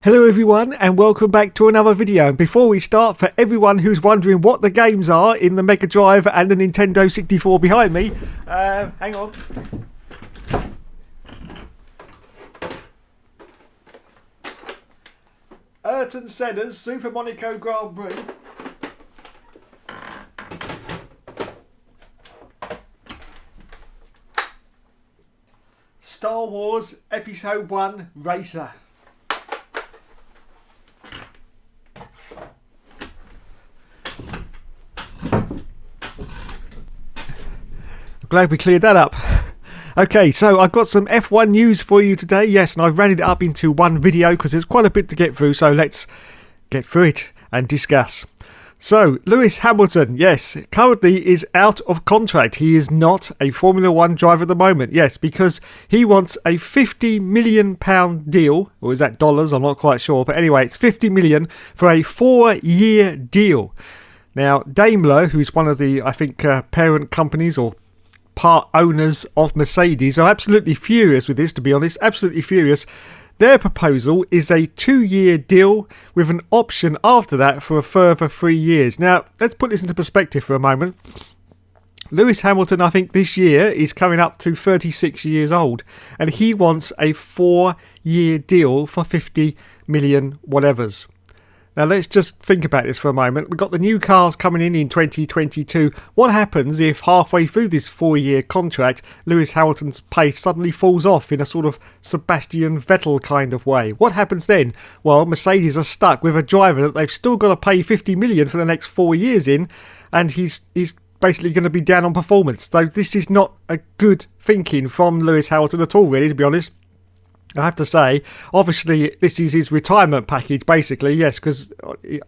Hello everyone and welcome back to another video. And before we start, for everyone who's wondering what the games are in the Mega Drive and the Nintendo 64 behind me, hang on. Ayrton Senna's Super Monaco Grand Prix. Star Wars Episode 1 Racer. Glad we cleared that up. Okay, so I've got some F1 news for you today. Yes, and I've rounded it up into one video because there's quite a bit to get through. So let's get through it and discuss. So, Lewis Hamilton, yes, currently is out of contract. He is not a Formula 1 driver at the moment. Yes, because he wants a £50 million deal. Or is that dollars? I'm not quite sure. But anyway, it's $50 million for a 4-year deal. Now, Daimler, who's one of the, I think, parent companies or part owners of Mercedes, are absolutely furious with this, to be honest. Absolutely furious. Their proposal is a 2-year deal with an option after that for a further 3 years. Now, let's put this into perspective for a moment. Lewis Hamilton, I think this year, is coming up to 36 years old. And he wants a 4-year deal for 50 million whatevers. Now let's just think about this for a moment. We've got the new cars coming in 2022. What happens if halfway through this 4-year contract, Lewis Hamilton's pace suddenly falls off in a sort of Sebastian Vettel kind of way? What happens then? Well, Mercedes are stuck with a driver that they've still got to pay 50 million for the next 4 years in, and he's basically going to be down on performance. So this is not a good thinking from Lewis Hamilton at all, really, to be honest. I have to say, obviously, this is his retirement package, basically, yes, because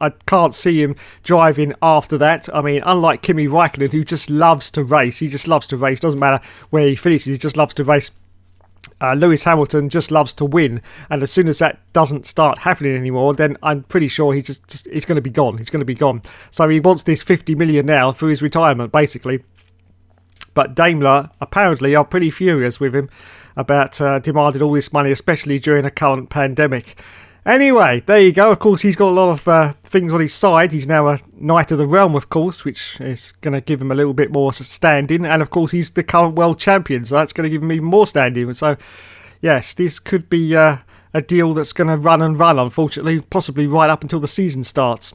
I can't see him driving after that. I mean, unlike Kimi Räikkönen, who just loves to race, he just loves to race, doesn't matter where he finishes, he just loves to race. Lewis Hamilton just loves to win, and as soon as that doesn't start happening anymore, then I'm pretty sure he's going to be gone. He's going to be gone. So he wants this 50 million now through his retirement, basically. But Daimler apparently are pretty furious with him about demanding all this money, especially during a current pandemic. Anyway, there you go. Of course, he's got a lot of things on his side. He's now a Knight of the Realm, of course, which is going to give him a little bit more standing. And, of course, he's the current world champion, so that's going to give him even more standing. So, yes, this could be a deal that's going to run and run, unfortunately, possibly right up until the season starts.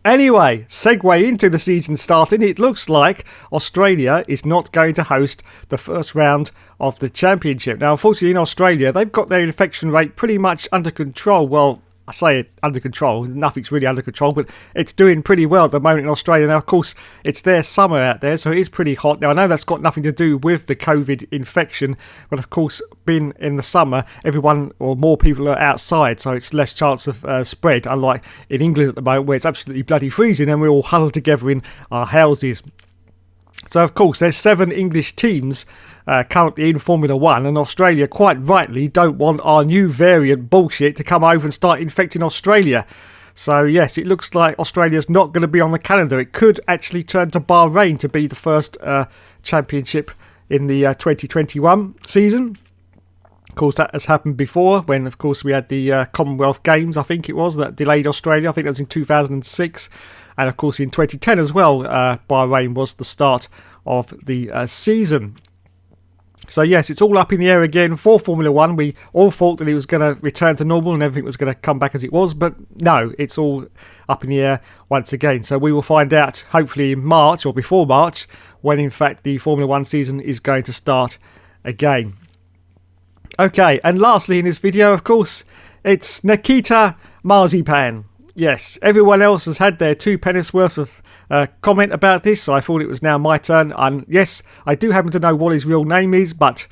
Anyway, segue into the season starting. It looks like Australia is not going to host the first round of the championship. Now, unfortunately, in Australia, they've got their infection rate pretty much under control. Well, I say it under control. Nothing's really under control, but it's doing pretty well at the moment in Australia. Now, of course, it's their summer out there, so it is pretty hot. Now, I know that's got nothing to do with the COVID infection, but of course, being in the summer, everyone or more people are outside, so it's less chance of spread, unlike in England at the moment, where it's absolutely bloody freezing and we're all huddled together in our houses. So, of course, there's 7 English teams currently in Formula 1, and Australia, quite rightly, don't want our new variant bullshit to come over and start infecting Australia. So, yes, it looks like Australia's not going to be on the calendar. It could actually turn to Bahrain to be the first championship in the 2021 season. Of course, that has happened before when, of course, we had the Commonwealth Games, I think it was, that delayed Australia. I think that was in 2006. And, of course, in 2010 as well, Bahrain was the start of the season. So, yes, it's all up in the air again for Formula 1. We all thought that it was going to return to normal and everything was going to come back as it was. But no, it's all up in the air once again. So we will find out, hopefully in March or before March, when, in fact, the Formula 1 season is going to start again. Okay, and lastly in this video, of course, it's Nikita Mazepin. Yes, everyone else has had their 2 pennies worth of comment about this, so I thought it was now my turn. And yes, I do happen to know what his real name is, but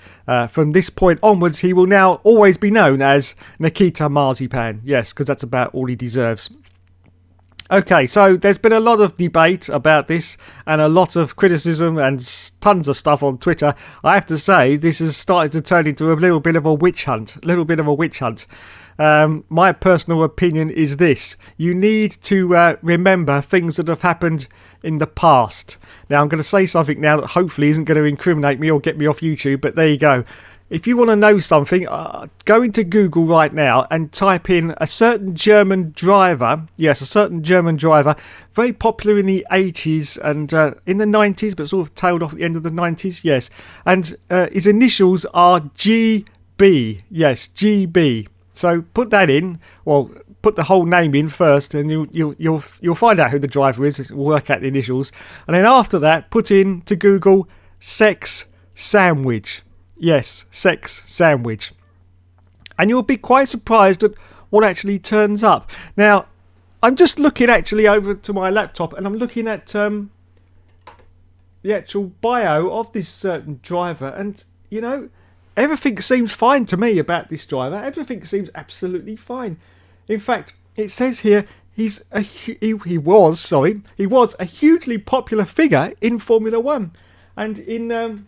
from this point onwards, he will now always be known as Nikita Mazepin. Yes, because that's about all he deserves. Okay, so there's been a lot of debate about this and a lot of criticism and tons of stuff on Twitter. I have to say, this has started to turn into a little bit of a witch hunt. My personal opinion is this. You need to remember things that have happened in the past. Now, I'm going to say something now that hopefully isn't going to incriminate me or get me off YouTube, but there you go. if you want to know something, go into Google right now and type in a certain German driver. Yes, a certain German driver, very popular in the 80s and in the 90s, but sort of tailed off at the end of the 90s. Yes, and his initials are GB. Yes, GB. So put that in. Well, put the whole name in first, and you'll find out who the driver is. We'll work out the initials, and then after that, put in to Google sex sandwich. Yes, sex sandwich. And you'll be quite surprised at what actually turns up. Now, I'm just looking actually over to my laptop and I'm looking at the actual bio of this certain driver. And, you know, everything seems fine to me about this driver. Everything seems absolutely fine. In fact, it says here he was a hugely popular figure in Formula One. And in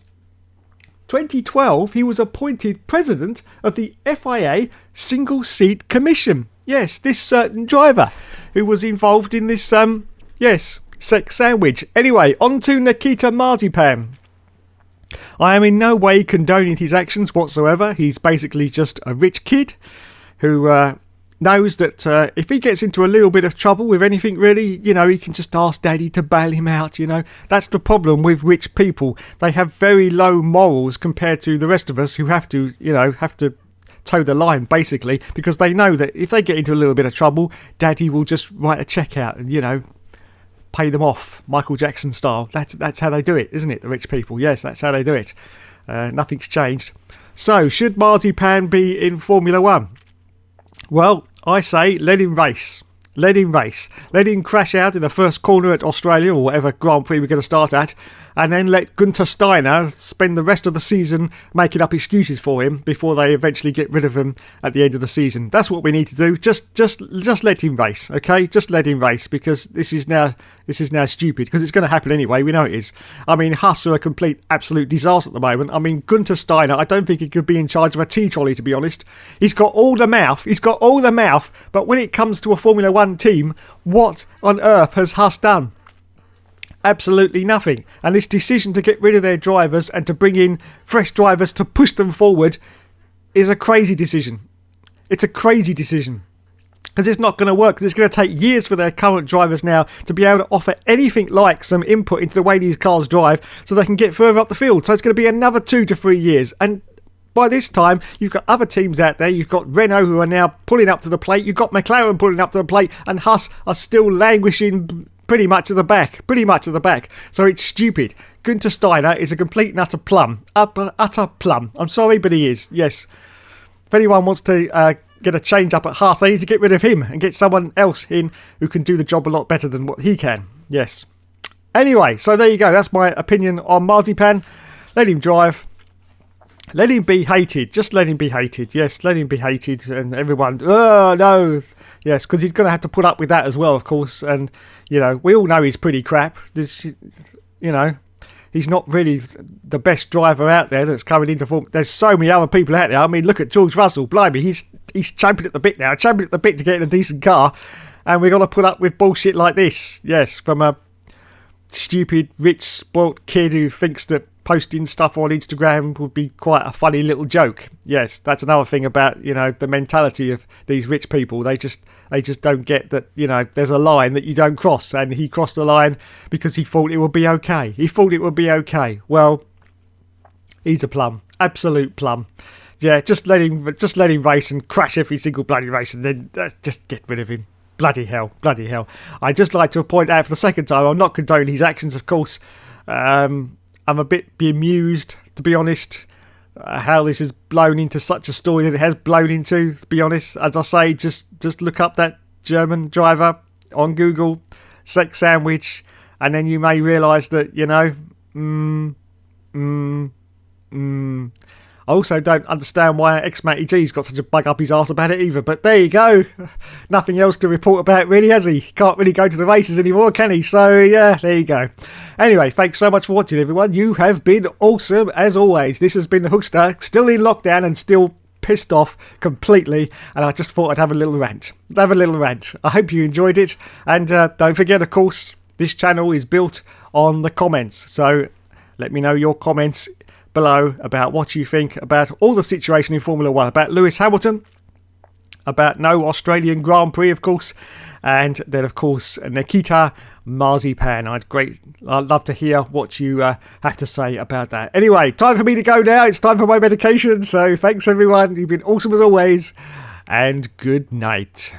2012, he was appointed president of the FIA Single Seat Commission. Yes, this certain driver who was involved in this, sex sandwich. Anyway, on to Nikita Mazepin. I am in no way condoning his actions whatsoever. He's basically just a rich kid who knows that if he gets into a little bit of trouble with anything really, you know, he can just ask daddy to bail him out, you know. That's the problem with rich people. They have very low morals compared to the rest of us who have to toe the line basically, because they know that if they get into a little bit of trouble, daddy will just write a check out and, you know, pay them off, Michael Jackson style. That's how they do it, isn't it, the rich people? Yes, that's how they do it. Nothing's changed. So, should Mazepin be in Formula One? Well, I say let him race. Let him race. Let him crash out in the first corner at Australia or whatever Grand Prix we're going to start at, and then let Günther Steiner spend the rest of the season making up excuses for him before they eventually get rid of him at the end of the season. That's what we need to do. Just let him race, okay? Just let him race, because this is now stupid, because it's going to happen anyway. We know it is. I mean, Haas are a complete absolute disaster at the moment. I mean, Günther Steiner, I don't think he could be in charge of a tea trolley, to be honest. He's got all the mouth, but when it comes to a Formula One team, what on earth has Haas done? Absolutely nothing. And this decision to get rid of their drivers and to bring in fresh drivers to push them forward is a crazy decision. It's a crazy decision, because it's not going to work. It's going to take years for their current drivers now to be able to offer anything like some input into the way these cars drive so they can get further up the field. So it's going to be another 2 to 3 years. And by this time, you've got other teams out there. You've got Renault, who are now pulling up to the plate. You've got McLaren pulling up to the plate. And Haas are still languishing pretty much at the back. So it's stupid. Günther Steiner is a complete and utter plum. Utter plum. I'm sorry, but he is. Yes. If anyone wants to get a change up at Haas, they need to get rid of him and get someone else in who can do the job a lot better than what he can. Yes. Anyway, so there you go. That's my opinion on Mazepin. Let him drive. Let him be hated. Just let him be hated. Yes, let him be hated. And everyone, oh, no. Yes, because he's going to have to put up with that as well, of course. And, you know, we all know he's pretty crap. You know, he's not really the best driver out there that's coming into form. There's so many other people out there. I mean, look at George Russell. Blimey, he's champing at the bit now. Champing at the bit to get in a decent car. And we're going to put up with bullshit like this. Yes, from a stupid, rich, spoilt kid who thinks that posting stuff on Instagram would be quite a funny little joke. Yes, that's another thing about, you know, the mentality of these rich people. They just don't get that, you know, there's a line that you don't cross, and he crossed the line because he thought it would be okay. Well, he's a plum, absolute plum. Yeah, just let him race and crash every single bloody race, and then just get rid of him. Bloody hell. I'd just like to point out for the second time, I'm not condoning his actions, of course. I'm a bit bemused, to be honest, how this has blown into such a story that it has blown into, to be honest. As I say, just look up that German driver on Google, sex sandwich, and then you may realise that, you know, I also don't understand why ex-Matty G's got such a bug up his arse about it either, but there you go. Nothing else to report about really, has he? Can't really go to the races anymore, can he? So yeah, there you go. Anyway, thanks so much for watching, everyone. You have been awesome as always. This has been the Hookster, still in lockdown and still pissed off completely, and I just thought I'd have a little rant. I hope you enjoyed it, and don't forget, of course, this channel is built on the comments, so let me know your comments below about what you think about all the situation in Formula 1, about Lewis Hamilton, about no Australian Grand Prix, of course, and then, of course, Nikita Mazepin. I'd love to hear what you have to say about that. Anyway, time for me to go now. It's time for my medication. So thanks, everyone. You've been awesome as always, and good night.